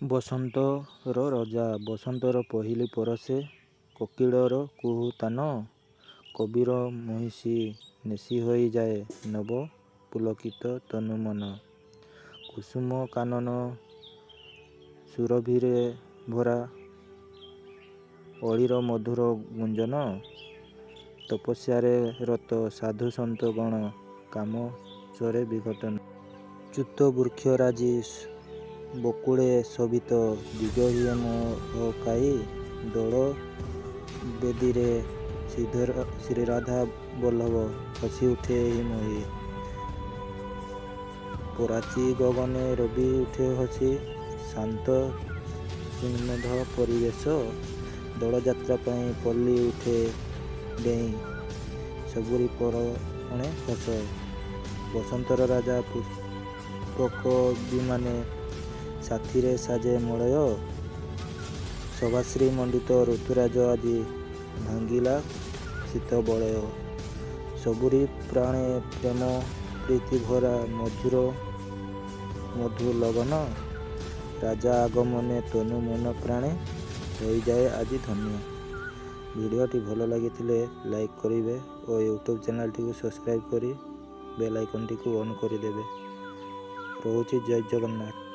ବସନ୍ତର ରଜା ବସନ୍ତର ପହିଲି ପରଶେ କୋକିଳର କୁହୁତାନ କବିର ମହିଷୀ ନେଶି ହୋଇଯାଏ ନବ ପୁଲକିତ ତନୁ ମନ କୁସୁମ କାନନ ସୁରଭିରେ ଭରା ଅଳିର ମଧୁର ଗୁଞ୍ଜନ ତପସ୍ୟାରେ ରତ ସାଧୁ ସନ୍ତ ଗଣ କାମ ସ୍ୱରେ ବିଘଟନ ଚ୍ୟୁତ ବୃକ୍ଷରାଜି ବକୁଳେ ଶୋଭିତ ଦିଗହୀନ ମହକାଇ ଦୋଳ ବେଦୀରେ ଶ୍ରୀରାଧା ବଲ୍ଲଭ ହସି ଉଠେ ଏହି ମହି ପରାଚି ଗଗନେ ରବି ଉଠେ ହସି ଶାନ୍ତ ସ୍ନିଗ୍ଧ ପରିବେଶ ଦୋଳଯାତ୍ରା ପାଇଁ ପଲ୍ଲୀ ଉଠେ ଡେଇଁ ସବୁରି ପରଣେ ହସ ବସନ୍ତର ରାଜା ପୁଷ୍ପକ ବିମାନେ ସାଥିରେ ସାଜେ ମଳୟ ଶୋଭାଶ୍ରୀ ମଣ୍ଡିତ ଋତୁରାଜ ଆଜି ଭାଙ୍ଗିଲା ଶୀତ ବଳୟ ସବୁରି ପ୍ରାଣେ ପ୍ରେମ ପ୍ରୀତି ଭରା ମଧୁର ମଧୁ ଲଗନ ରାଜା ଆଗମନେ ତନୁ ମନ ପ୍ରାଣେ ହୋଇଯାଏ ଆଜି ଧନ୍ୟ। ଭିଡ଼ିଓଟି ଭଲ ଲାଗିଥିଲେ ଲାଇକ୍ କରିବେ ଓ ୟୁଟ୍ୟୁବ୍ ଚ୍ୟାନେଲଟିକୁ ସବସ୍କ୍ରାଇବ୍ କରି ବେଲ୍ ଆଇକନଟିକୁ ଅନ୍ କରିଦେବେ। ରହୁଛି ଜୟ ଜଗନ୍ନାଥ।